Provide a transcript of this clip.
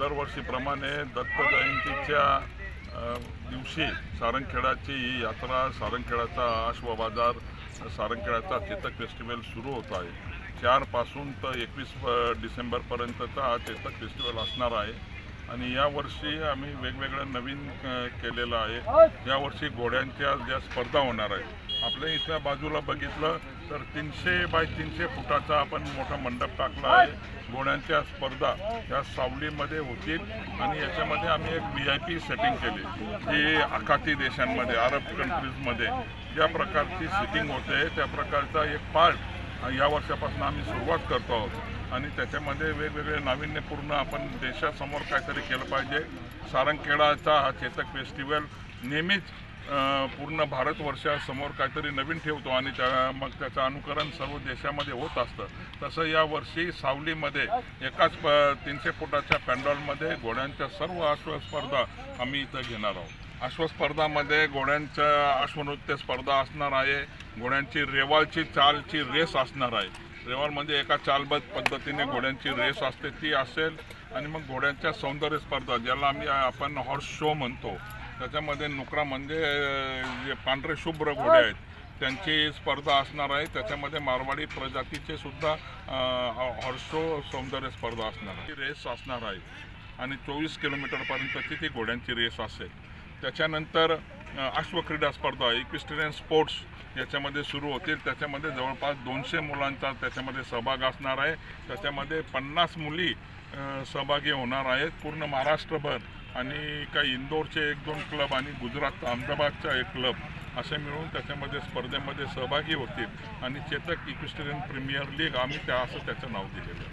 दरवर्षीप्रमाणे दत्त जयंतीच्या दिवशी सारंगखेडाची ही यात्रा, सारंगखेडाचा अश्व बाजार, सारंगखेडाचा चेतक फेस्टिवल सुरू होत आहे. 4 पासून तर 21 डिसेंबरपर्यंतचा हा चेतक फेस्टिवल असणार आहे. आणि यावर्षी आम्ही वेगवेगळं नवीन केलेलं आहे. यावर्षी घोड्यांच्या ज्या स्पर्धा होणार आहेत. आपल्या इथल्या बाजूला बघितलं तर 300 बाय 300 फुटाचा आपण मोठा मंडप टाकला आहे. घोड्यांच्या स्पर्धा या सावलीमध्ये होतील आणि याच्यामध्ये आम्ही एक VIP सेटिंग केली, जी आखाती देशांमध्ये, अरब कंट्रीजमध्ये ज्या प्रकारची सिटिंग होते त्या प्रकारचा एक पार्ट या वर्षापासून आम्ही सुरुवात करतो आहोत. आणि त्याच्यामध्ये वेगवेगळे नाविन्यपूर्ण आपण देशासमोर काहीतरी केलं पाहिजे. सारंगखेडाचा हा चेतक फेस्टिवल नेहमीच पूर्ण भारतवर्षासमोर काहीतरी नवीन ठेवतो आणि मग त्याचं अनुकरण सर्व देशामध्ये होत असतं. तसं यावर्षी सावलीमध्ये एकाच 300 फुटाच्या पॅन्डॉलमध्ये घोड्यांच्या सर्व अश्वस्पर्धा आम्ही इथं घेणार आहोत. अश्वस्पर्धामध्ये घोड्यांच्या अश्वनृत्य स्पर्धा असणार आहे. घोड्यांची रेवाळची चालची रेस असणार आहे. रेवाळमध्ये एका चालबद्ध पद्धतीने घोड्यांची रेस असते ती असेल. आणि मग घोड्यांच्या सौंदर्य स्पर्धा, ज्याला आपण हॉर्स शो म्हणतो, त्याच्यामध्ये नुकरा म्हणजे जे पांढरे शुभ्र घोडे आहेत त्यांची स्पर्धा असणार आहे. त्याच्यामध्ये मारवाडी प्रजातीचे सुद्धा हॉर्स शो सौंदर्य स्पर्धा असणार आहे. रेस असणार आहे आणि 24 किलोमीटरपर्यंतची ती घोड्यांची रेस असेल. त्याच्यानंतर अश्वक्रीडा स्पर्धा, इक्विस्टेरियन स्पोर्ट्स याच्यामध्ये सुरू होतील. त्याच्यामध्ये जवळपास 200 मुलांचा त्याच्यामध्ये सहभाग असणार आहे. त्याच्यामध्ये 50 मुली सहभागी होणार आहेत पूर्ण महाराष्ट्रभर. आणि काही इंदोरचे 1-2 क्लब आणि गुजरात अहमदाबादचा एक क्लब असे मिळून त्याच्यामध्ये स्पर्धेमध्ये सहभागी होतील. आणि चेतक इक्विस्टेरियन प्रीमियर लीग आम्ही असं त्याचं नाव दिलेलं आहे.